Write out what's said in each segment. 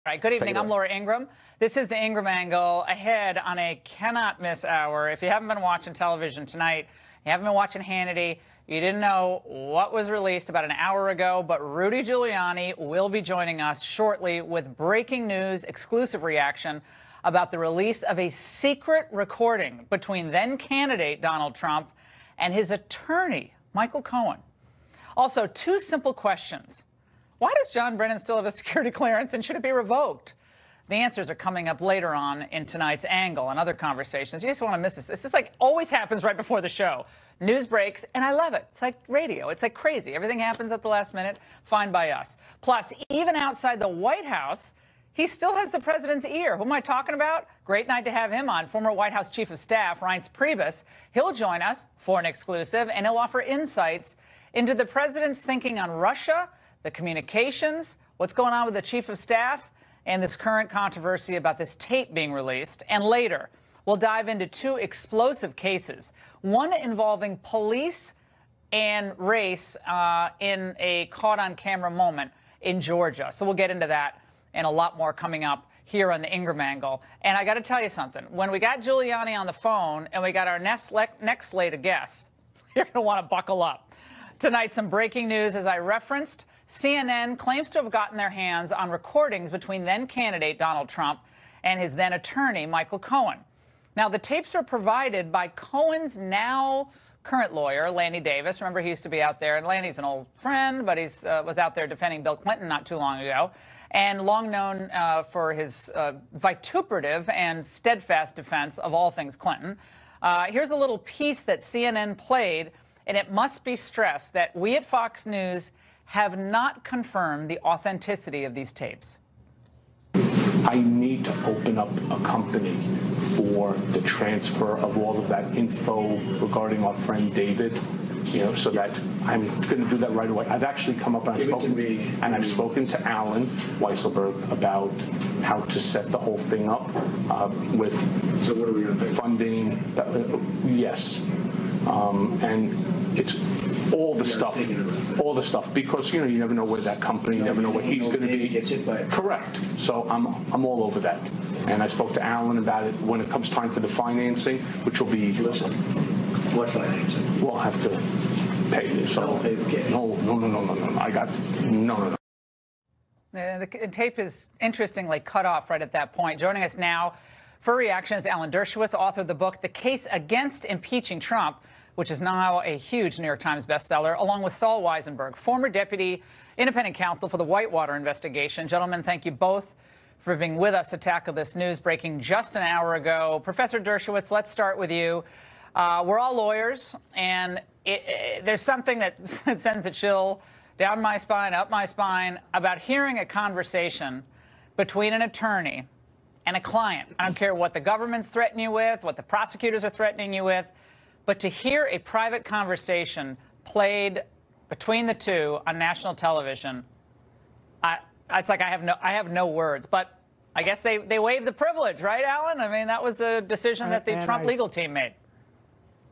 Right, good evening. I'm Laura Ingraham. This is the Ingraham Angle ahead on a cannot miss hour. If you haven't been watching television tonight, you haven't been watching Hannity, you didn't know what was released about an hour ago, but Rudy Giuliani will be joining us shortly with breaking news, exclusive reaction about the release of a secret recording between then candidate Donald Trump and his attorney, Michael Cohen. Also, two simple questions. Why does John Brennan still have a security clearance, and should it be revoked? The answers are coming up later on in tonight's Angle and other conversations. You just want to miss this. This is like always happens right before the show. News breaks, and I love it. It's like radio. It's like crazy. Everything happens at the last minute. Fine by us. Plus, even outside the White House, he still has the president's ear. Who am I talking about? Great night to have him on. Former White House Chief of Staff, Reince Priebus. He'll join us for an exclusive, and he'll offer insights into the president's thinking on Russia, the communications, what's going on with the chief of staff, and this current controversy about this tape being released. And later, we'll dive into two explosive cases, one involving police and race in a caught-on-camera moment in Georgia. So we'll get into that and a lot more coming up here on the Ingraham Angle. And I got to tell you something. When we got Giuliani on the phone and we got our next slate of guests, you're going to want to buckle up. Tonight, some breaking news, as I referenced. CNN claims to have gotten their hands on recordings between then-candidate Donald Trump and his then-attorney, Michael Cohen. Now, the tapes were provided by Cohen's now current lawyer, Lanny Davis. Remember, he used to be out there, and Lanny's an old friend, but he was out there defending Bill Clinton not too long ago, and long known for his vituperative and steadfast defense of all things Clinton. Here's a little piece that CNN played, and it must be stressed that we at Fox News have not confirmed the authenticity of these tapes. I need to open up a company for the transfer of all of that info regarding our friend David, so that I'm going to do that right away. I've actually come up and I've spoken to Alan Weisselberg about how to set the whole thing up with funding. Yes. And it's all the stuff, because you never know where that company, you never know where he's going to be. Correct. So I'm all over that. And I spoke to Alan about it when it comes time for the financing, which will be. Listen, what financing? We'll have to pay you. So no. I got no. The tape is interestingly cut off right at that point. Joining us now for reaction is Alan Dershowitz, author of the book The Case Against Impeaching Trump, which is now a huge New York Times bestseller, along with Saul Weisenberg, former deputy independent counsel for the Whitewater investigation. Gentlemen, thank you both for being with us to tackle this news breaking just an hour ago. Professor Dershowitz, let's start with you. We're all lawyers, and there's something that sends a chill down my spine, up my spine, about hearing a conversation between an attorney and a client. I don't care what the government's threatening you with, what the prosecutors are threatening you with, but to hear a private conversation played between the two on national television, it's like I have no words. But I guess they waived the privilege, right, Alan? I mean, that was the decision that the Trump legal team made.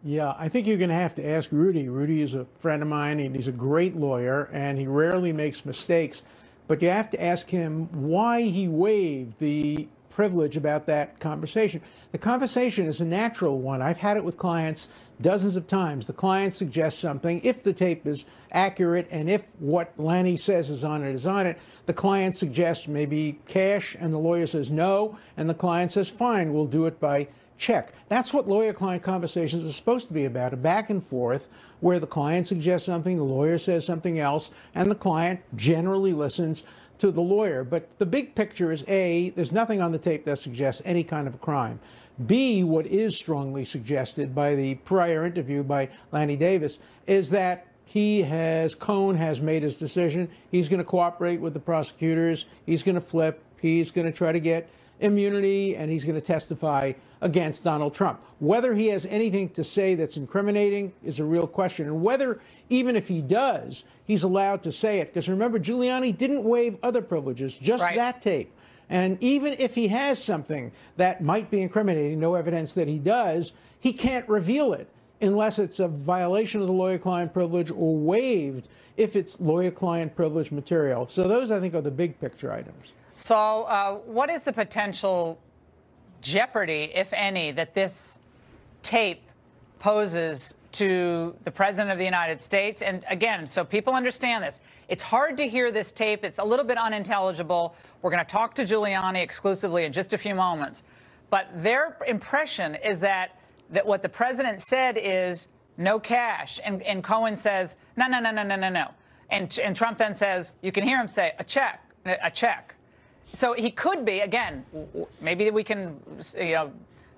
Yeah, I think you're going to have to ask Rudy. Rudy is a friend of mine, and he's a great lawyer, and he rarely makes mistakes. But you have to ask him why he waived the privilege about that conversation. The conversation is a natural one. I've had it with clients dozens of times. The client suggests something. If the tape is accurate and if what Lanny says is on it, the client suggests maybe cash, and the lawyer says no, and the client says fine, we'll do it by check. That's what lawyer-client conversations are supposed to be about, a back and forth where the client suggests something, the lawyer says something else, and the client generally listens to the lawyer. But the big picture is, A, there's nothing on the tape that suggests any kind of a crime. B, what is strongly suggested by the prior interview by Lanny Davis is that Cohen has made his decision. He's going to cooperate with the prosecutors. He's going to flip. He's going to try to get immunity, and he's going to testify against Donald Trump. Whether he has anything to say that's incriminating is a real question, and whether, even if he does, he's allowed to say it. Because remember, Giuliani didn't waive other privileges, just that tape. And even if he has something that might be incriminating, no evidence that he does, he can't reveal it unless it's a violation of the lawyer-client privilege or waived if it's lawyer-client privilege material. So those, I think, are the big picture items. Saul, what is the potential jeopardy, if any, that this tape poses to the President of the United States? And again, so people understand this, it's hard to hear this tape. It's a little bit unintelligible. We're going to talk to Giuliani exclusively in just a few moments. But their impression is that what the president said is no cash. And Cohen says, no. And Trump then says, you can hear him say, a check. So he could be, again, maybe we can,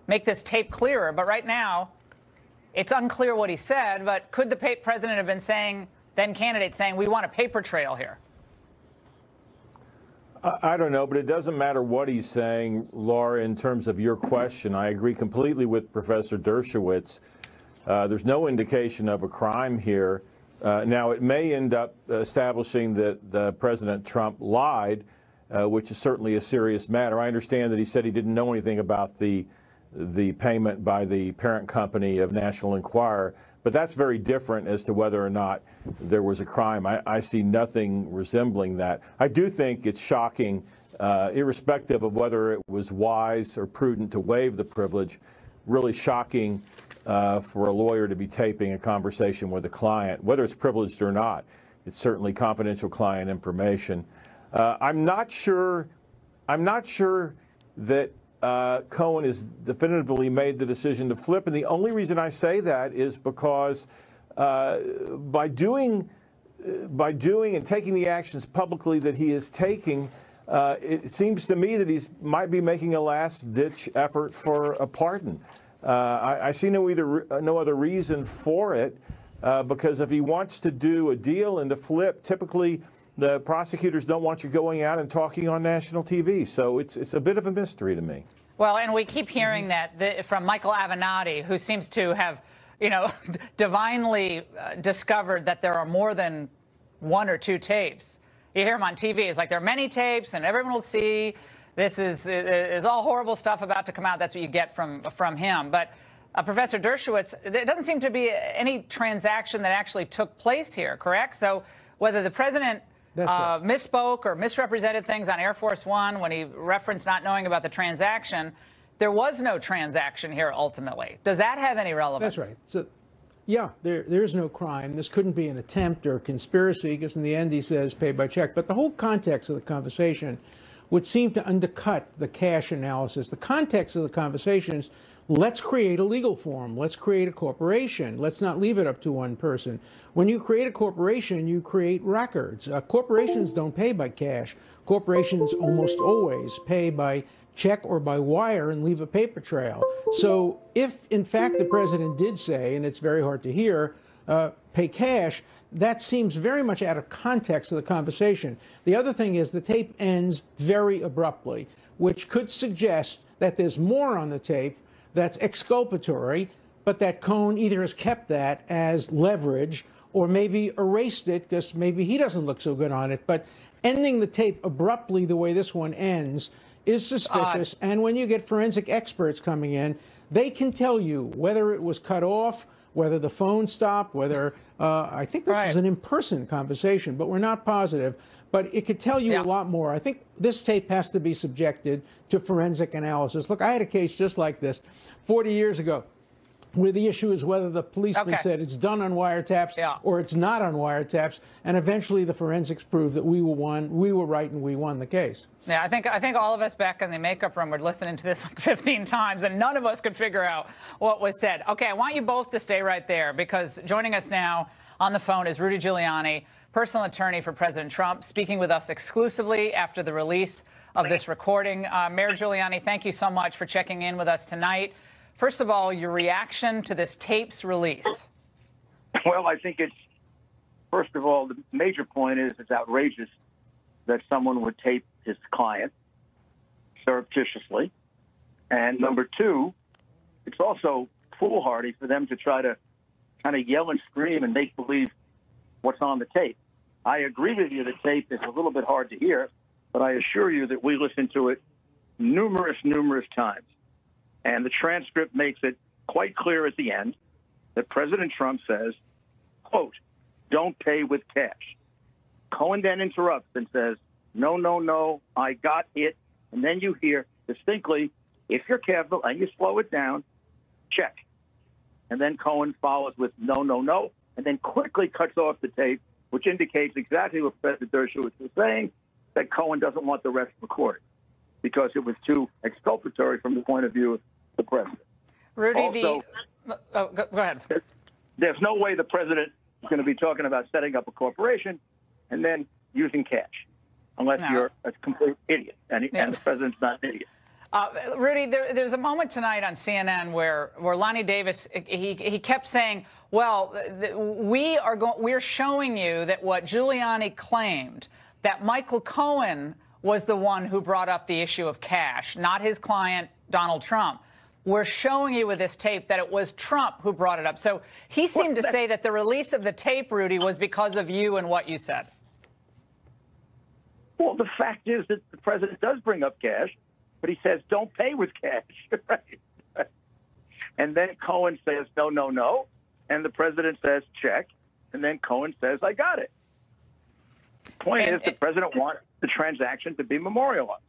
make this tape clearer. But right now, it's unclear what he said. But could the president have been saying, then candidate saying, we want a paper trail here? I don't know, but it doesn't matter what he's saying, Laura, in terms of your question. I agree completely with Professor Dershowitz. There's no indication of a crime here. Now, it may end up establishing that President Trump lied, which is certainly a serious matter. I understand that he said he didn't know anything about the payment by the parent company of National Enquirer, but that's very different as to whether or not there was a crime. I see nothing resembling that. I do think it's shocking, irrespective of whether it was wise or prudent to waive the privilege, really shocking for a lawyer to be taping a conversation with a client, whether it's privileged or not. It's certainly confidential client information. I'm not sure that Cohen has definitively made the decision to flip, and the only reason I say that is because by doing and taking the actions publicly that he is taking, it seems to me that he might be making a last-ditch effort for a pardon. I see no other reason for it, because if he wants to do a deal and to flip, typically the prosecutors don't want you going out and talking on national TV. So it's a bit of a mystery to me. Well, and we keep hearing that from Michael Avenatti, who seems to have, divinely discovered that there are more than one or two tapes. You hear him on TV. It's like there are many tapes, and everyone will see. This is all horrible stuff about to come out. That's what you get from him. But Professor Dershowitz, there doesn't seem to be any transaction that actually took place here, correct? So whether the president misspoke or misrepresented things on Air Force One when he referenced not knowing about the transaction, there was no transaction here ultimately. Does that have any relevance? That's right. So, yeah, there is no crime. This couldn't be an attempt or a conspiracy, because in the end he says pay by check. But the whole context of the conversation would seem to undercut the cash analysis. The context of the conversation is, let's create a legal form. Let's create a corporation. Let's not leave it up to one person. When you create a corporation, you create records. Corporations don't pay by cash. Corporations almost always pay by check or by wire and leave a paper trail. So if, in fact, the president did say, and it's very hard to hear, pay cash, that seems very much out of context of the conversation. The other thing is the tape ends very abruptly, which could suggest that there's more on the tape that's exculpatory, but that Cohen either has kept that as leverage or maybe erased it because maybe he doesn't look so good on it. But ending the tape abruptly the way this one ends is suspicious. And when you get forensic experts coming in, they can tell you whether it was cut off, whether the phone stopped, whether I think this was an in-person conversation, but we're not positive. But it could tell you a lot more. I think this tape has to be subjected to forensic analysis. Look, I had a case just like this 40 years ago, where the issue is whether the policeman said it's done on wiretaps or it's not on wiretaps, and eventually the forensics proved that we were right and we won the case. Yeah, I think all of us back in the makeup room were listening to this like 15 times, and none of us could figure out what was said. Okay, I want you both to stay right there, because joining us now on the phone is Rudy Giuliani, personal attorney for President Trump, speaking with us exclusively after the release of this recording. Mayor Giuliani, thank you so much for checking in with us tonight. First of all, your reaction to this tape's release. Well, I think it's, first of all, the major point is it's outrageous that someone would tape his client surreptitiously. And number two, it's also foolhardy for them to try to kind of yell and scream and make believe what's on the tape. I agree with you, the tape is a little bit hard to hear, but I assure you that we listened to it numerous times. And the transcript makes it quite clear at the end that President Trump says, quote, don't pay with cash. Cohen then interrupts and says, no, no, no, I got it. And then you hear distinctly, if you're careful and you slow it down, check. And then Cohen follows with no, no, no, and then quickly cuts off the tape, which indicates exactly what President Dershowitz was saying, that Cohen doesn't want the rest recorded because it was too exculpatory from the point of view of the president. Rudy, Also, go ahead. There's no way the president is going to be talking about setting up a corporation and then using cash, unless you're a complete idiot, and the president's not an idiot. Rudy, there's a moment tonight on CNN where Lonnie Davis, he kept saying, well, we're showing you that what Giuliani claimed, that Michael Cohen was the one who brought up the issue of cash, not his client, Donald Trump. We're showing you with this tape that it was Trump who brought it up. So he seemed to say that the release of the tape, Rudy, was because of you and what you said. Well, the fact is that the president does bring up cash, but he says, don't pay with cash. Right? And then Cohen says, no, no, no. And the president says, check. And then Cohen says, I got it. Point is, the president wants the transaction to be memorialized.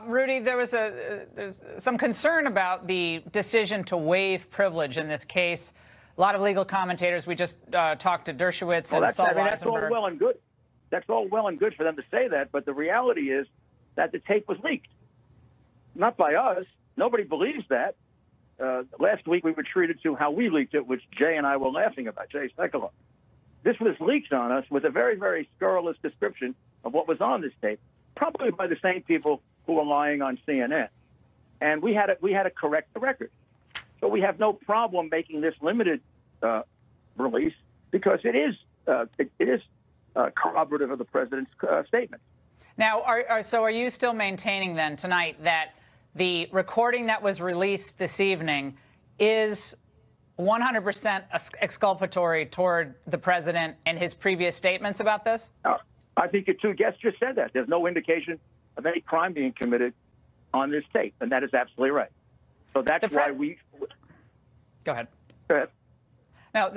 Rudy, there's some concern about the decision to waive privilege in this case. A lot of legal commentators, we just talked to Dershowitz and Saul Weisenberg. That's all well and good. That's all well and good for them to say that, but the reality is that the tape was leaked. Not by us. Nobody believes that. Last week we were treated to how we leaked it, which Jay and I were laughing about, Jay Sekulow. This was leaked on us with a very, very scurrilous description of what was on this tape, probably by the same people who were lying on CNN. And we had to correct the record. So we have no problem making this limited release because it is corroborative of the president's statement. Now, so are you still maintaining then tonight that the recording that was released this evening is 100% exculpatory toward the president and his previous statements about this? I think your two guests just said that. There's no indication of any crime being committed on this tape, and that is absolutely right. So that's why we... Go ahead. Go ahead. Now,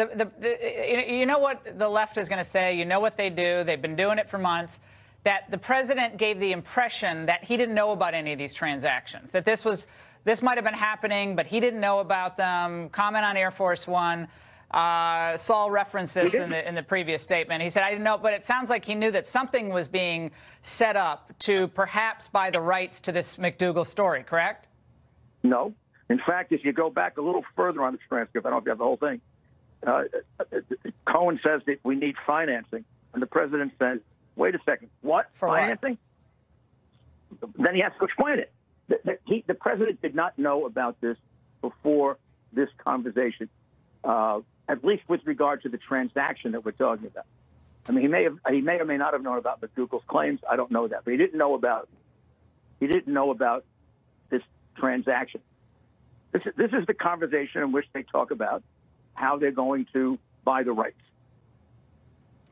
you know what the left is going to say. You know what they do. They've been doing it for months. That the president gave the impression that he didn't know about any of these transactions, that this might have been happening, but he didn't know about them. Comment on Air Force One. Saul referenced this in the previous statement. He said, I didn't know, but it sounds like he knew that something was being set up to perhaps buy the rights to this McDougal story, correct? No. In fact, if you go back a little further on the transcript, I don't know if you have the whole thing, Cohen says that we need financing, and the president says, wait a second, what? For financing? What? Then he has to explain it. The president did not know about this before this conversation, at least with regard to the transaction that we're talking about. I mean, he may or may not have known about McDougal's claims. I don't know that, but he didn't know about this transaction. This is the conversation in which they talk about how they're going to buy the rights.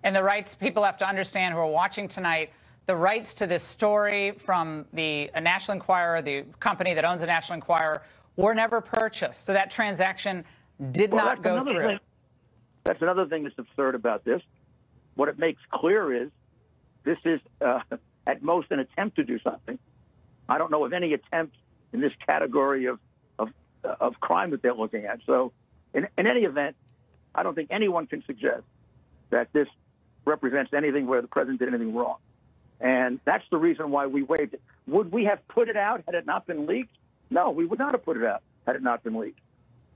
And the rights, people have to understand who are watching tonight, the rights to this story from the National Enquirer, the company that owns the National Enquirer, were never purchased. So that transaction did not go through. That's another thing that's absurd about this. What it makes clear is this is at most an attempt to do something. I don't know of any attempt in this category of crime that they're looking at. So in any event, I don't think anyone can suggest that this represents anything where the president did anything wrong. And that's the reason why we waived it. Would we have put it out had it not been leaked? No, we would not have put it out had it not been leaked.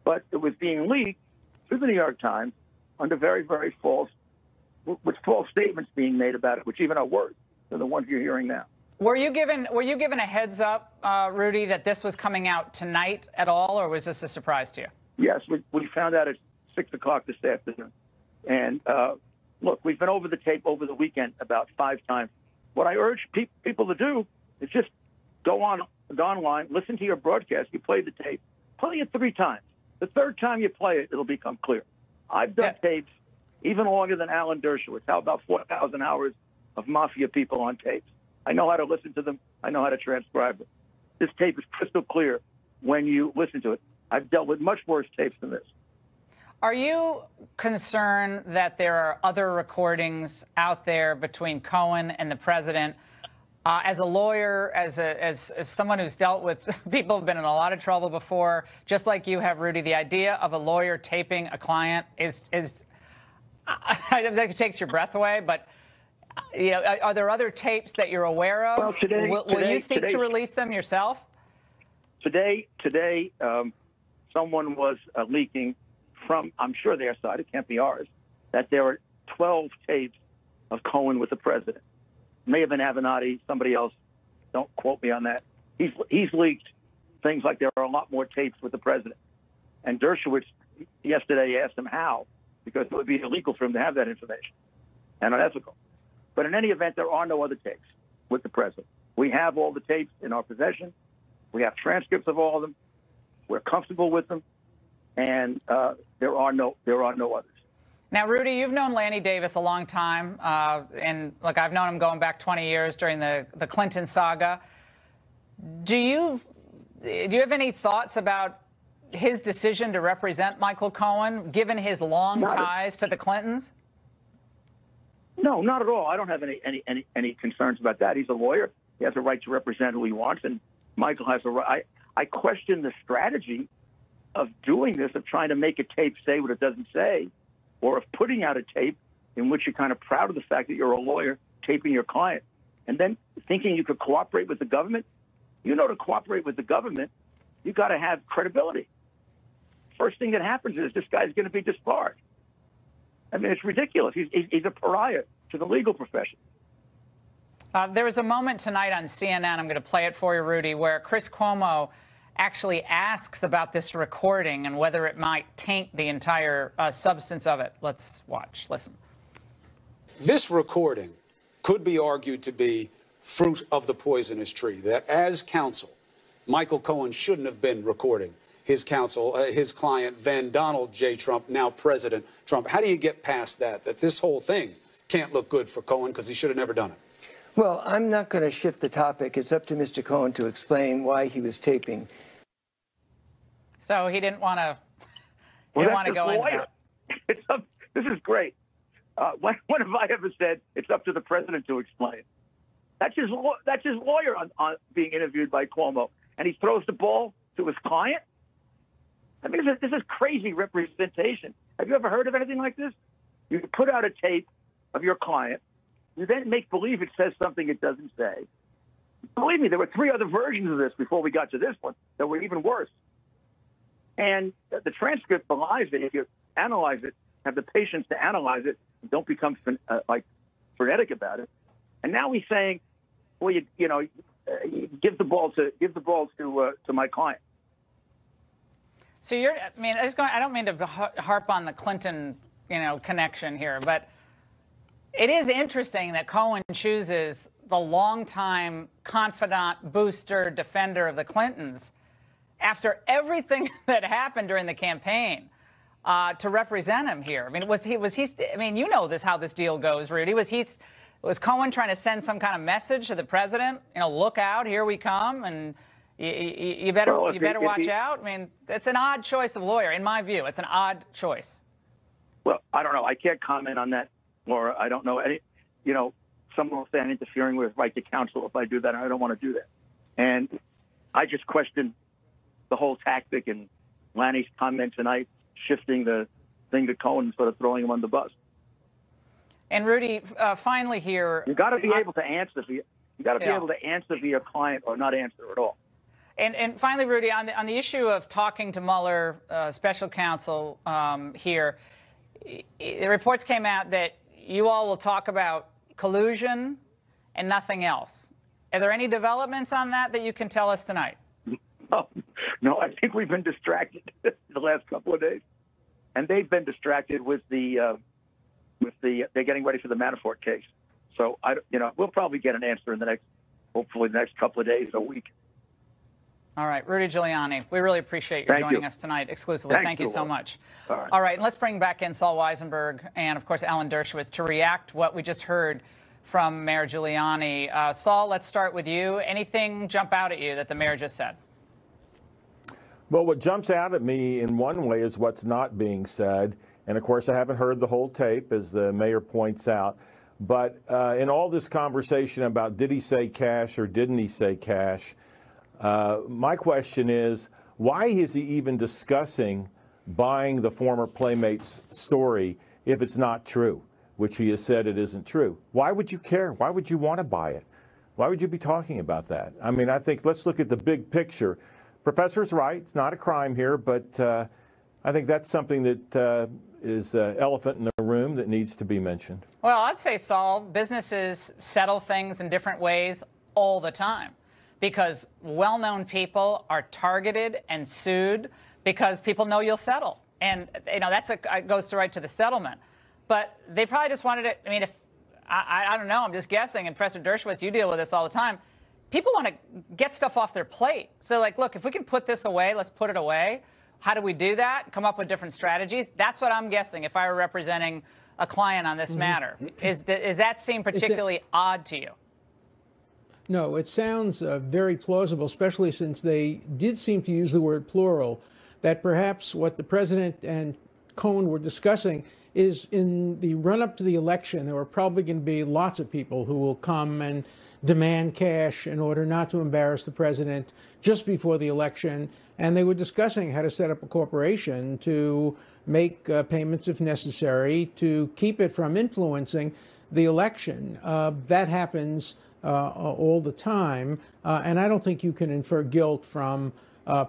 But it was being leaked through the New York Times under very, very false statements being made about it, which even are worse than the ones you're hearing now. Were you given a heads up, Rudy, that this was coming out tonight at all, or was this a surprise to you? Yes, we found out at 6 o'clock this afternoon. And look, we've been over the tape over the weekend about 5 times. What I urge people to do is just go online, listen to your broadcast. You play the tape, play it 3 times. The 3rd time you play it, it'll become clear. I've done tapes even longer than Alan Dershowitz. How about 4,000 hours of mafia people on tapes? I know how to listen to them. I know how to transcribe them. This tape is crystal clear when you listen to it. I've dealt with much worse tapes than this. Are you concerned that there are other recordings out there between Cohen and the president? As a lawyer, as someone who's dealt with people who've been in a lot of trouble before, just like you have, Rudy, the idea of a lawyer taping a client is it takes your breath away. But you know, are there other tapes that you're aware of? Well, will you seek to release them yourself? Today, someone was leaking from, I'm sure their side, it can't be ours, that there were 12 tapes of Cohen with the president. May have been Avenatti, somebody else. Don't quote me on that. He's leaked things like there are a lot more tapes with the president. And Dershowitz yesterday asked him how, because it would be illegal for him to have that information and unethical. But in any event, there are no other tapes with the president. We have all the tapes in our possession. We have transcripts of all of them. We're comfortable with them, and there are no others. Now, Rudy, you've known Lanny Davis a long time, and look, I've known him going back 20 years during the Clinton saga. Do you have any thoughts about his decision to represent Michael Cohen, given his long ties to the Clintons? No, not at all. I don't have any concerns about that. He's a lawyer. He has a right to represent who he wants, and Michael has a right. I question the strategy of doing this, of trying to make a tape say what it doesn't say, or of putting out a tape in which you're kind of proud of the fact that you're a lawyer taping your client, and then thinking you could cooperate with the government. You know, to cooperate with the government, you got to have credibility. First thing that happens is this guy's going to be disbarred. I mean, it's ridiculous. He's a pariah to the legal profession. There was a moment tonight on CNN, I'm going to play it for you, Rudy, where Chris Cuomo actually asks about this recording and whether it might taint the entire substance of it. Let's watch. Listen. This recording could be argued to be fruit of the poisonous tree, that as counsel, Michael Cohen shouldn't have been recording his counsel, his client, then Donald J. Trump, now President Trump. How do you get past that this whole thing can't look good for Cohen because he should have never done it? Well, I'm not going to shift the topic. It's up to Mr. Cohen to explain why he was taping. So he didn't want to go into that. This is great. When have I ever said it's up to the president to explain? That's his lawyer on being interviewed by Cuomo, and he throws the ball to his client. I mean, this is crazy representation. Have you ever heard of anything like this? You put out a tape of your client. You then make believe it says something it doesn't say. Believe me, there were 3 other versions of this before we got to this one that were even worse. And the transcript belies it. If you analyze it, have the patience to analyze it, and don't become frenetic about it. And now he's saying, well, you know, give the balls to my client. So I mean, I don't mean to harp on the Clinton, connection here, but it is interesting that Cohen chooses the longtime confidant, booster, defender of the Clintons after everything that happened during the campaign to represent him here. I mean, was he? I mean, you know how this deal goes, Rudy. Was Cohen trying to send some kind of message to the president? Look out, here we come, and you better watch out. I mean, it's an odd choice of lawyer, in my view. It's an odd choice. Well, I don't know. I can't comment on that, Laura. I don't know any. Someone will say I'm interfering with right to counsel if I do that. And I don't want to do that. And I just question the whole tactic and Lanny's comment tonight, shifting the thing to Cohen and sort of throwing him on the bus. And Rudy, finally here, you got to be able to answer. You got to be able to answer via client or not answer at all. And finally, Rudy, on the issue of talking to Mueller, special counsel here, the reports came out that you all will talk about collusion and nothing else. Are there any developments on that you can tell us tonight? No, I think we've been distracted the last couple of days, and they've been distracted with they're getting ready for the Manafort case. So we'll probably get an answer in hopefully the next couple of days, a week. All right, Rudy Giuliani, we really appreciate you joining us tonight exclusively. Thank you so much. All right, and let's bring back in Saul Weisenberg and, of course, Alan Dershowitz to react to what we just heard from Mayor Giuliani. Saul, let's start with you. Anything jump out at you that the mayor just said? Well, what jumps out at me in one way is what's not being said. And of course, I haven't heard the whole tape, as the mayor points out. But in all this conversation about did he say cash or didn't he say cash, my question is, why is he even discussing buying the former Playmate's story if it's not true, which he has said it isn't true? Why would you care? Why would you want to buy it? Why would you be talking about that? I mean, I think let's look at the big picture. Professor's right. It's not a crime here, but I think that's something that is an elephant in the room that needs to be mentioned. Well, I'd say, Saul, businesses settle things in different ways all the time because well-known people are targeted and sued because people know you'll settle. And, you know, it goes right to the settlement. But they probably just wanted it. I mean, if I don't know, I'm just guessing. And Professor Dershowitz, you deal with this all the time. People want to get stuff off their plate. So, like, look, if we can put this away, let's put it away. How do we do that? Come up with different strategies. That's what I'm guessing if I were representing a client on this matter. Is that seem particularly odd to you? No, it sounds very plausible, especially since they did seem to use the word plural, that perhaps what the president and Cohen were discussing is in the run-up to the election, there were probably going to be lots of people who will come and demand cash in order not to embarrass the president just before the election. And they were discussing how to set up a corporation to make payments if necessary to keep it from influencing the election. That happens all the time. And I don't think you can infer guilt from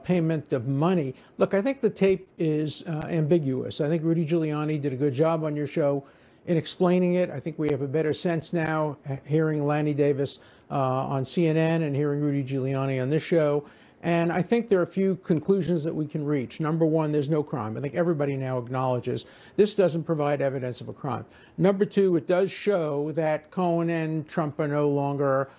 payment of money. Look, I think the tape is ambiguous. I think Rudy Giuliani did a good job on your show in explaining it. I think we have a better sense now hearing Lanny Davis on CNN and hearing Rudy Giuliani on this show. And I think there are a few conclusions that we can reach. Number one, there's no crime. I think everybody now acknowledges this doesn't provide evidence of a crime. Number two, it does show that Cohen and Trump are no longer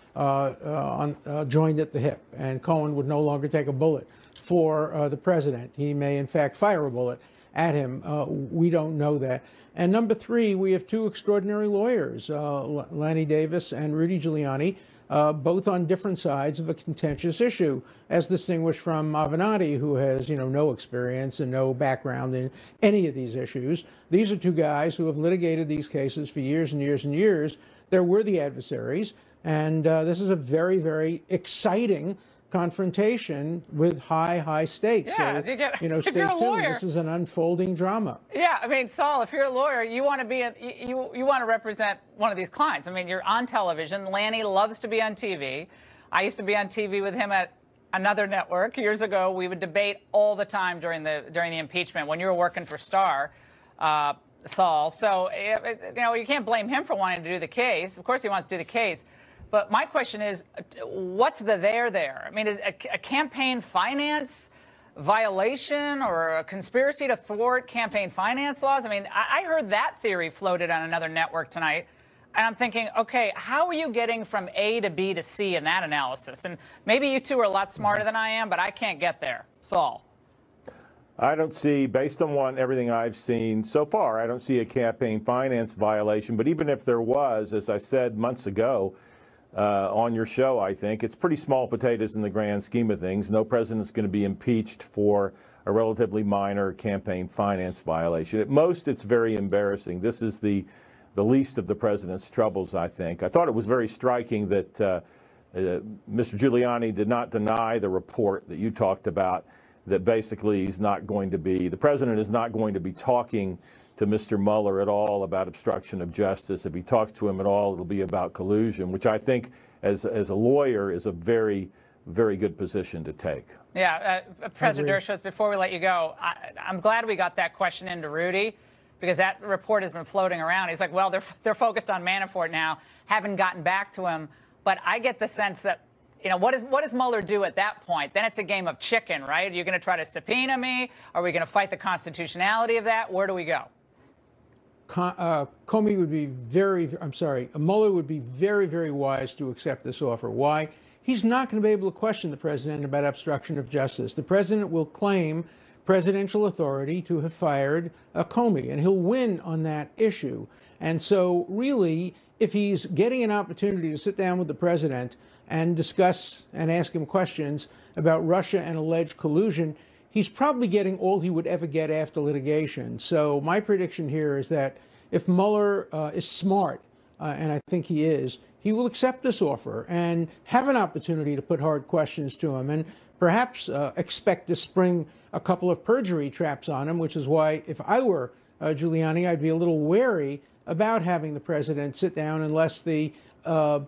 joined at the hip, and Cohen would no longer take a bullet for the president. He may, in fact, fire a bullet at him. We don't know that. And number three, we have two extraordinary lawyers, Lanny Davis and Rudy Giuliani, both on different sides of a contentious issue, as distinguished from Avenatti, who has, no experience and no background in any of these issues. These are two guys who have litigated these cases for years and years and years. They're worthy adversaries, and this is a very, very exciting confrontation with high stakes. Yeah, so, if stay you're a tuned. lawyer, this is an unfolding drama. Yeah, I mean, Saul, if you're a lawyer, you want to be you want to represent one of these clients. I mean, you're on television. Lanny loves to be on TV. I used to be on TV with him at another network years ago. We would debate all the time during the impeachment when you were working for Star, Saul. So you can't blame him for wanting to do the case. Of course, he wants to do the case. But my question is, what's the there? I mean, is a campaign finance violation or a conspiracy to thwart campaign finance laws? I mean, I heard that theory floated on another network tonight. And I'm thinking, okay, how are you getting from A to B to C in that analysis? And maybe you two are a lot smarter than I am, but I can't get there. Saul. I don't see, based on everything I've seen so far, I don't see a campaign finance violation. But even if there was, as I said months ago, on your show, I think it's pretty small potatoes in the grand scheme of things. No president's going to be impeached for a relatively minor campaign finance violation. At most, it's very embarrassing. This is the least of the president's troubles, I think. I thought it was very striking that Mr. Giuliani did not deny the report that you talked about, that basically the president is not going to be talking to Mr. Mueller at all about obstruction of justice. If he talks to him at all, it'll be about collusion, which I think as a lawyer is a very, very good position to take. Yeah, Professor Dershowitz, before we let you go, I'm glad we got that question into Rudy, because that report has been floating around. He's like, well, they're focused on Manafort now, haven't gotten back to him. But I get the sense that, what does Mueller do at that point? Then it's a game of chicken, right? Are you going to try to subpoena me? Are we going to fight the constitutionality of that? Where do we go? Mueller would be very, very wise to accept this offer. Why? He's not going to be able to question the president about obstruction of justice. The president will claim presidential authority to have fired Comey, and he'll win on that issue. And so really, if he's getting an opportunity to sit down with the president and discuss and ask him questions about Russia and alleged collusion, he's probably getting all he would ever get after litigation. So my prediction here is that if Mueller is smart, and I think he is, he will accept this offer and have an opportunity to put hard questions to him and perhaps expect to spring a couple of perjury traps on him, which is why if I were Giuliani, I'd be a little wary about having the president sit down unless the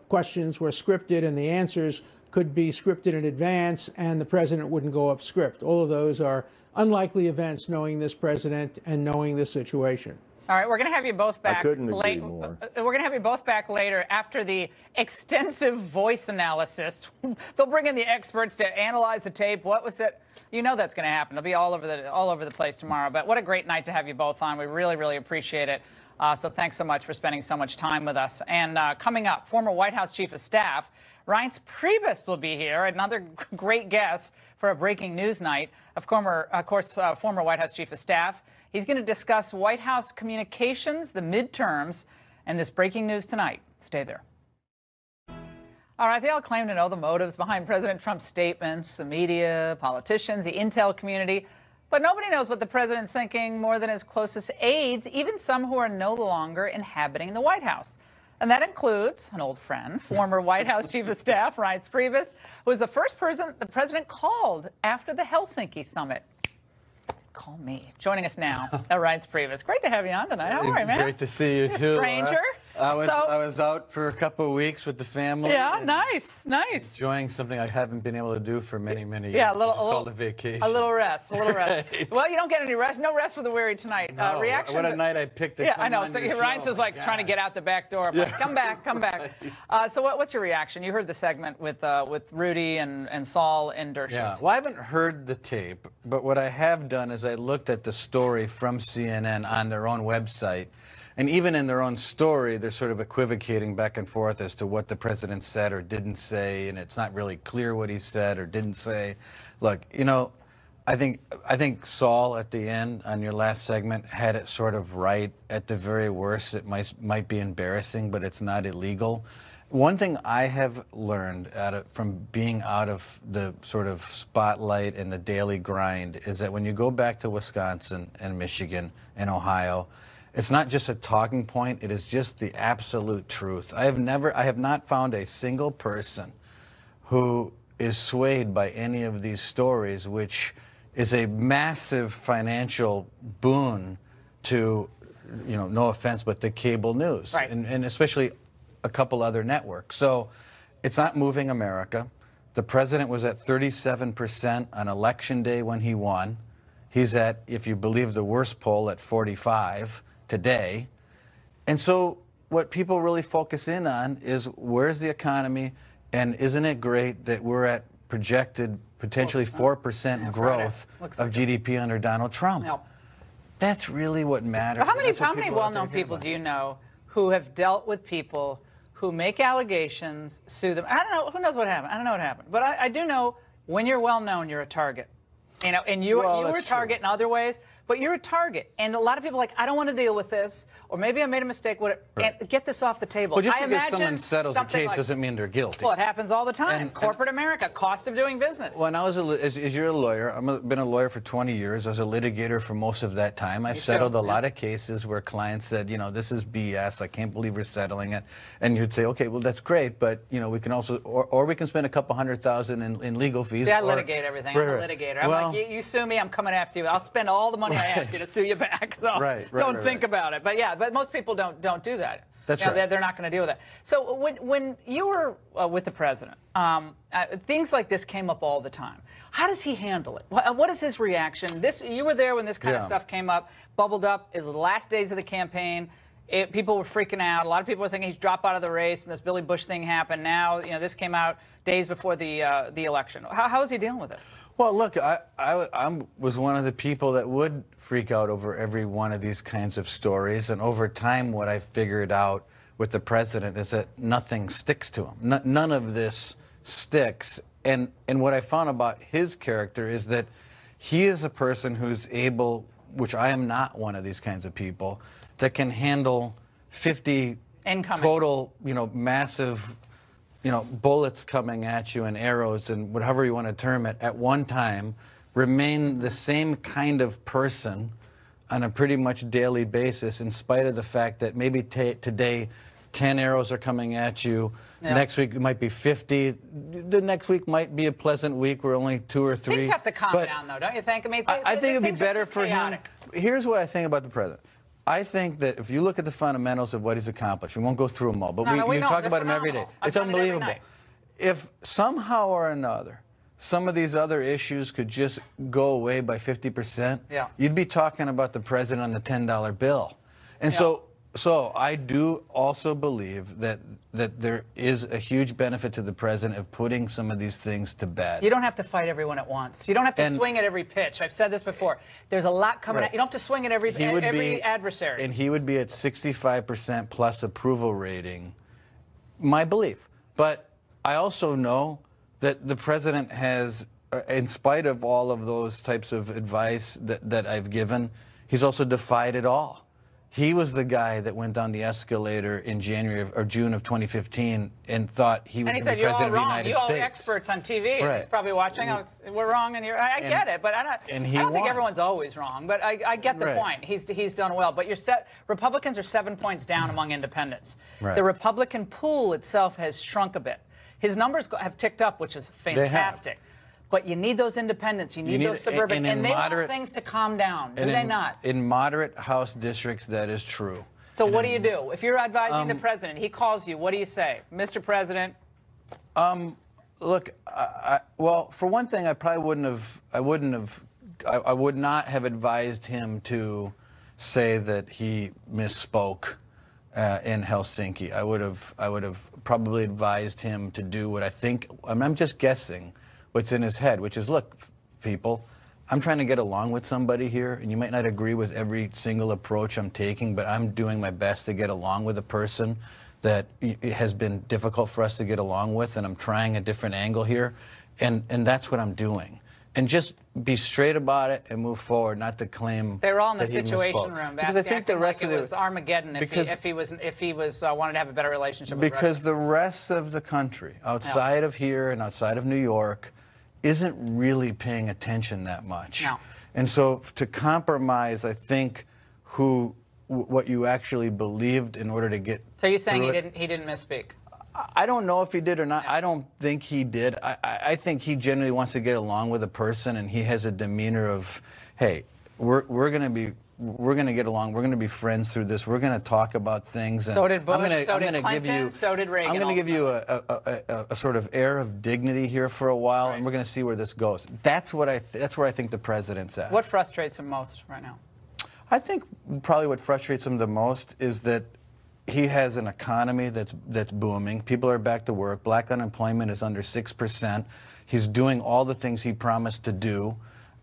questions were scripted and the answers could be scripted in advance and the president wouldn't go off script. All of those are unlikely events, knowing this president and knowing this situation. All right, we're going to have you both back. I couldn't agree more. We're going to have you both back later after the extensive voice analysis. They'll bring in the experts to analyze the tape. What was it? You know that's going to happen. They'll be all over the place tomorrow. But what a great night to have you both on. We really, really appreciate it. So thanks so much for spending so much time with us. And coming up, former White House Chief of Staff Reince Priebus will be here, another great guest for a breaking news night. Of course, former White House Chief of Staff. He's going to discuss White House communications, the midterms, and this breaking news tonight. Stay there. All right, they all claim to know the motives behind President Trump's statements, the media, politicians, the intel community. But nobody knows what the president's thinking more than his closest aides, even some who are no longer inhabiting the White House. And that includes an old friend, former White House Chief of Staff Reince Priebus, who was the first person the president called after the Helsinki summit. Call me. Joining us now, Reince Priebus. Great to have you on tonight. How are you, man? Great to see you, too. Stranger. I was out for a couple of weeks with the family. Yeah, nice. Enjoying something I haven't been able to do for many, many years. Yeah, It's called a vacation. A little rest. Right. Well, you don't get any rest. No rest for the weary tonight. No, Reaction. What a night I picked. Yeah, I know. So Reince is like trying to get out the back door. I'm like, come back. So what's your reaction? You heard the segment with Rudy and Saul and Dershowitz. Yeah. Well, I haven't heard the tape, but what I have done is I looked at the story from CNN on their own website. And even in their own story, they're sort of equivocating back and forth as to what the president said or didn't say, and it's not really clear what he said or didn't say. Look, you know, I think Saul at the end on your last segment had it sort of right. At the very worst, it might be embarrassing, but it's not illegal. One thing I have learned from being out of the sort of spotlight and the daily grind is that when you go back to Wisconsin and Michigan and Ohio, it's not just a talking point, it is just the absolute truth. I have not found a single person who is swayed by any of these stories, which is a massive financial boon to, you know, no offense, but the cable news, right. and especially a couple other networks. So it's not moving America. The president was at 37% on election day when he won. He's at, if you believe the worst poll, at 45 today. And so what people really focus in on is where's the economy, and isn't it great that we're at projected potentially 4% growth of GDP under Donald Trump. That's really what matters. How many well-known people do you know who have dealt with people who make allegations, sue them? I don't know. Who knows what happened? I don't know what happened. But I do know when you're well-known, you're a target. You know, and you were a target in other ways, but you're a target. And a lot of people are like, I don't want to deal with this, or maybe I made a mistake. And get this off the table. Well, just because someone settles a case doesn't mean they're guilty. Well, it happens all the time. Corporate America, cost of doing business. When I was as you're a lawyer, I've been a lawyer for 20 years. I was a litigator for most of that time. I've settled a lot of cases where clients said, you know, this is BS. I can't believe we're settling it. And you'd say, okay, well, that's great, but you know, we can also, or we can spend a couple $100,000 in legal fees. See, I litigate everything. I'm a litigator. I'm like, you sue me, I'm coming after you. I'll spend all the money I ask you to sue you back. So don't think about it. But yeah, but most people don't do that. That's right. They're not going to deal with that. So when you were with the president, things like this came up all the time. How does he handle it? What is his reaction? You were there when this kind of stuff came up, bubbled up. It was the last days of the campaign. People were freaking out. A lot of people were thinking he's dropped out of the race, and this Billy Bush thing happened. Now, you know, this came out days before the election. How is he dealing with it? Well, look, I was one of the people that would freak out over every one of these kinds of stories. And over time, what I figured out with the president is that nothing sticks to him. None of this sticks. And what I found about his character is that he is a person who's able, which I am not one of these kinds of people, that can handle 50 total, you know, massive, you know, bullets coming at you and arrows and whatever you want to term it at one time remain the same kind of person on a pretty much daily basis, in spite of the fact that maybe today 10 arrows are coming at you. Yeah. Next week it might be 50. The next week might be a pleasant week where only 2 or 3. Things have to calm down, though, don't you think? I mean, I think it'd be better for him. Here's what I think about the president. I think that if you look at the fundamentals of what he's accomplished, we won't go through them all, but we talk about him every day. It's unbelievable. If somehow or another some of these other issues could just go away by 50%, you'd be talking about the president on the $10 bill. And so I do also believe that there is a huge benefit to the president of putting some of these things to bed. You don't have to fight everyone at once. You don't have to swing at every pitch. I've said this before. There's a lot coming out. You don't have to swing at every adversary. And he would be at 65% plus approval rating, my belief. But I also know that the president has, in spite of all of those types of advice that I've given, he's also defied it all. He was the guy that went down the escalator in January or June of 2015 and thought he was the president of the United States. You all experts on TV. Right. He's probably watching. We're wrong, and I get it, but I don't think everyone's always wrong. But I get the point. He's done well. But Republicans are 7 points down among independents. Right. The Republican pool itself has shrunk a bit. His numbers have ticked up, which is fantastic. But you need those independents. You need those suburban. And they want things to calm down. Do they not? In moderate House districts, that is true. So what do you do? If you're advising the president, he calls you, what do you say? Mr. President? Look, well, for one thing, I would not have advised him to say that he misspoke in Helsinki. I would have probably advised him to do what I think, I'm just guessing, what's in his head, which is, look, people, I'm trying to get along with somebody here, and you might not agree with every single approach I'm taking, but I'm doing my best to get along with a person that it has been difficult for us to get along with, and I'm trying a different angle here, and that's what I'm doing. And just be straight about it and move forward, not to claim they were all in the situation room. Because I think the rest of it was Armageddon if he was wanted to have a better relationship with Russia. Because the rest of the country, outside of here and outside of New York, isn't really paying attention that much. No. And so to compromise, I think, what you actually believed in order to get. So you're saying he didn't misspeak? I don't know if he did or not. I don't think he did. I think he generally wants to get along with a person, and he has a demeanor of, hey, we're going to get along. We're going to be friends through this. We're going to talk about things. And so did Bush. So did Clinton. So did Reagan. I'm going to give you a sort of air of dignity here for a while, and we're going to see where this goes. That's where I think the president's at. What frustrates him most right now? I think probably what frustrates him the most is that he has an economy that's booming. People are back to work. Black unemployment is under 6%. He's doing all the things he promised to do.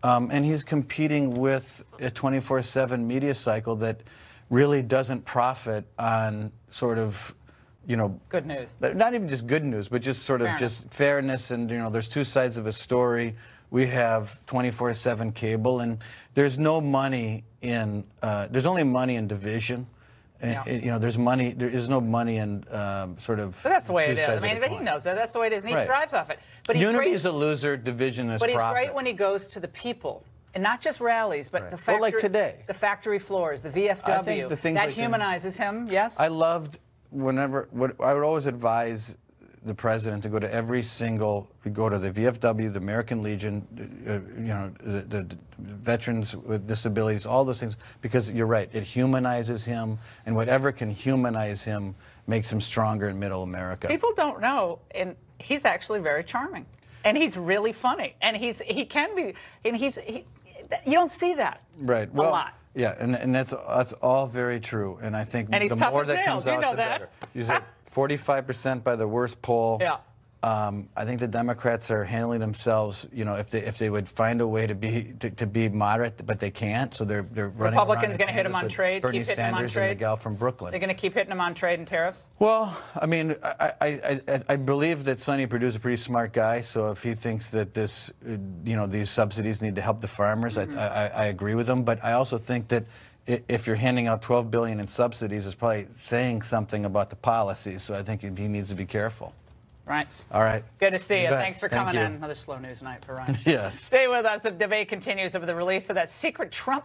And he's competing with a 24/7 media cycle that really doesn't profit on sort of, good news. Not even just good news, but just sort of just fairness. And, there's two sides of a story. We have 24/7 cable, and there's no money in, there's only money in division. There's money. There is no money in sort of. But that's the way it is. I mean, but he knows that. That's the way it is, and he thrives off it. But unity is a loser. Division is profit. But he's great when he goes to the people, and not just rallies, but the factory. Well, like today, the factory floors, the VFW. That humanizes him. Yes. I loved I would always advise the president to go to every single. Go to the VFW, the American Legion, the veterans with disabilities, all those things, because you're right, it humanizes him, and whatever can humanize him makes him stronger in Middle America. People don't know, and he's actually very charming, and he's really funny, and he can be, and you don't see that a lot. Yeah, and that's all very true, and I think the more that comes out, the better. You said 45% by the worst poll. Yeah. I think the Democrats are handling themselves. If they would find a way to be moderate, but they can't, so they're running. Republicans going to hit him on trade. Bernie keep hitting him on Sanders trade. and the gal from Brooklyn. They're going to keep hitting him on trade and tariffs. Well, I mean, I believe that Sonny Perdue's a pretty smart guy. So if he thinks that these subsidies need to help the farmers, I agree with him. But I also think that if you're handing out $12 billion in subsidies, it's probably saying something about the policy. So I think he needs to be careful. Right. All right. Good to see you. Bet. Thanks for Thank coming you. in. Another slow news night for Ryan. Yes. Stay with us. The debate continues over the release of that secret Trump.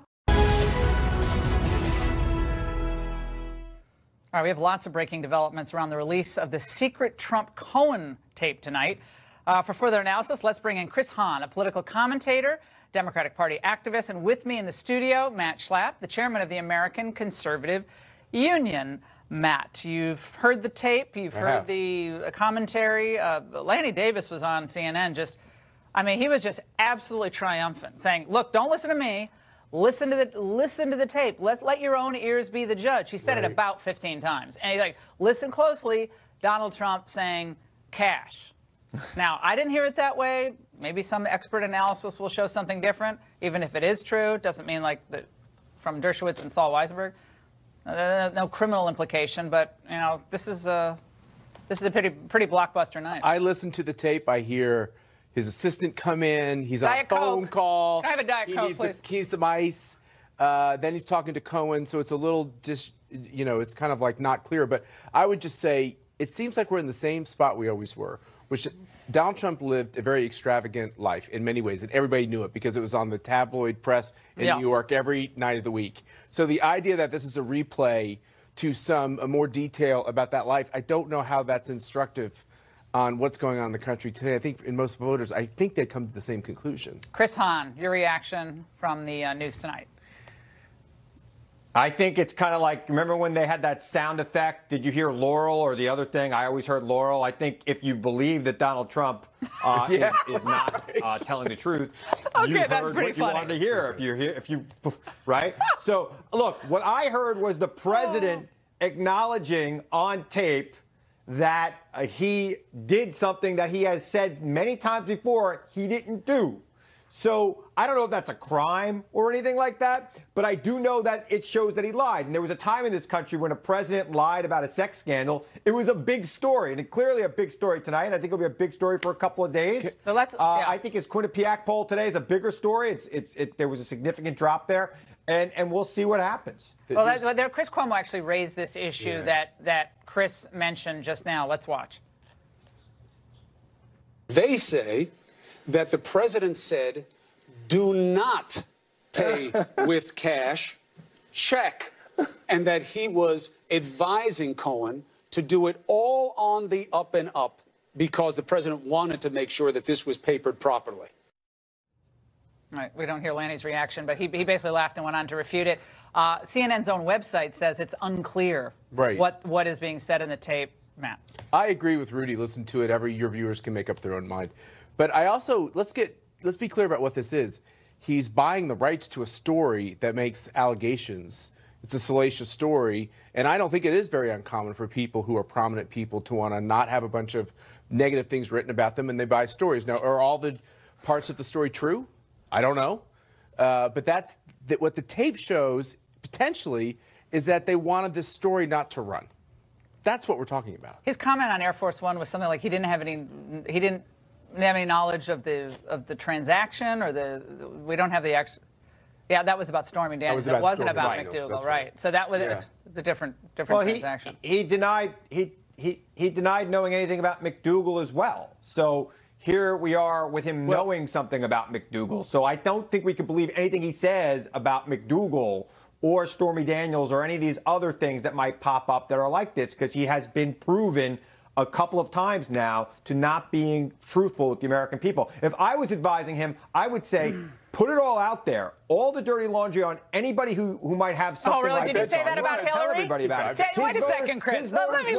All right, we have lots of breaking developments around the release of the secret Trump-Cohen tape tonight. For further analysis, let's bring in Chris Hahn, a political commentator, Democratic Party activist, and with me in the studio, Matt Schlapp, the chairman of the American Conservative Union. Matt, you've heard the tape, you've heard the commentary. Lanny Davis was on CNN he was just absolutely triumphant, saying, look, don't listen to me. Listen to the tape. Let your own ears be the judge. He said it about 15 times. And he's like, listen closely, Donald Trump saying cash. Now, I didn't hear it that way. Maybe some expert analysis will show something different. Even if it is true, it doesn't mean like from Dershowitz and Saul Weisenberg. No criminal implication, but this is a pretty blockbuster night. I listened to the tape. I hear his assistant come in. He's on a phone call. Can I have a Diet Coke, please? He needs some ice. Then he's talking to Cohen, so it's a little it's kind of like not clear. But I would just say it seems like we're in the same spot we always were, which Donald Trump lived a very extravagant life in many ways, and everybody knew it because it was on the tabloid press in New York every night of the week. So the idea that this is a replay to more detail about that life, I don't know how that's instructive on what's going on in the country today. I think in most voters, I think they come to the same conclusion. Chris Hahn, your reaction from the news tonight? I think it's kind of like, remember when they had that sound effect? Did you hear Laurel or the other thing? I always heard Laurel. I think if you believe that Donald Trump is not telling the truth, you heard what you wanted to hear. Right? So, look, what I heard was the president acknowledging on tape that he did something that he has said many times before he didn't do. So I don't know if that's a crime or anything like that, but I do know that it shows that he lied. And there was a time in this country when a president lied about a sex scandal. It was a big story, and clearly a big story tonight. And I think it'll be a big story for a couple of days. I think his Quinnipiac poll today is a bigger story. There was a significant drop there, and we'll see what happens. Well, Chris Cuomo actually raised this issue that Chris mentioned just now. Let's watch. They say that the president said, do not pay with cash, check, and that he was advising Cohen to do it all on the up and up because the president wanted to make sure that this was papered properly. All right, we don't hear Lanny's reaction, but he basically laughed and went on to refute it. CNN's own website says it's unclear what is being said in the tape. Matt. I agree with Rudy. Listen to it. Your viewers can make up their own mind. But I also, let's be clear about what this is. He's buying the rights to a story that makes allegations. It's a salacious story, and I don't think it is very uncommon for people who are prominent people to want to not have a bunch of negative things written about them, and they buy stories. Now, are all the parts of the story true? I don't know. But what the tape shows, potentially, is that they wanted this story not to run. That's what we're talking about. His comment on Air Force One was something like he didn't have any knowledge of the transaction, or we don't have the actual. Yeah, that was about Stormy Daniels. It wasn't about McDougal, right? So that was a different transaction. He denied knowing anything about McDougal as well. So here we are with him knowing something about McDougal. So I don't think we can believe anything he says about McDougal or Stormy Daniels or any of these other things that might pop up that are like this, because he has been proven a couple of times now to not being truthful with the American people. If I was advising him, I would say, put it all out there, all the dirty laundry on anybody who might have something like this. Oh, really? Did you say that about Hillary? Tell everybody about it. Wait a second, Chris. Let me,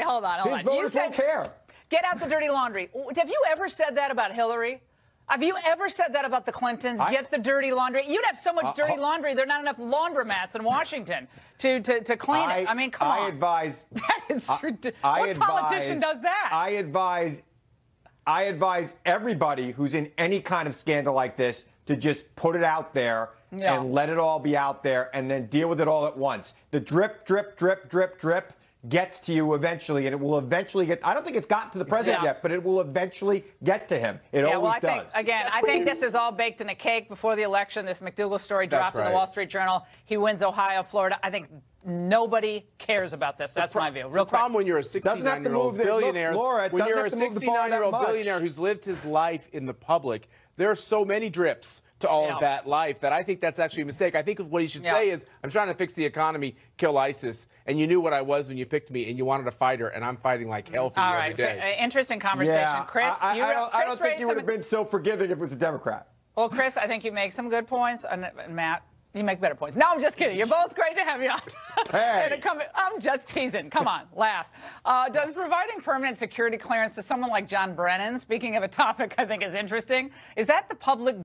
hold on. His voters won't care. Get out the dirty laundry. Have you ever said that about Hillary? Have you ever said that about the Clintons? Get the dirty laundry. You'd have so much dirty laundry, there are not enough laundromats in Washington to clean it. I mean, come on. I advise. That is ridiculous. What politician does that? I advise everybody who's in any kind of scandal like this to just put it out there and let it all be out there and then deal with it all at once. The drip, drip, drip, drip, drip gets to you eventually, and it will eventually get. I don't think it's gotten to the president yet, but it will eventually get to him. It always does. I think this is all baked in a cake before the election. This McDougal story dropped in the Wall Street Journal. He wins Ohio, Florida. I think Nobody cares about this. That's my view. Real the problem when you're a 69-year-old billionaire, when you're a 69-year-old billionaire who's lived his life in the public, there are so many drips to all of that life that I think that's actually a mistake. I think what he should say is, I'm trying to fix the economy, kill ISIS, and you knew what I was when you picked me, and you wanted a fighter, and I'm fighting like hell for you every day. Interesting conversation. Yeah, Chris, I don't think you would have been so forgiving if it was a Democrat. Well, Chris, I think you make some good points, and Matt, you make better points. No, I'm just kidding. You're both great to have you on. Hey. I'm just teasing. Come on, laugh. Does providing permanent security clearance to someone like John Brennan, speaking of a topic I think is interesting, is that the public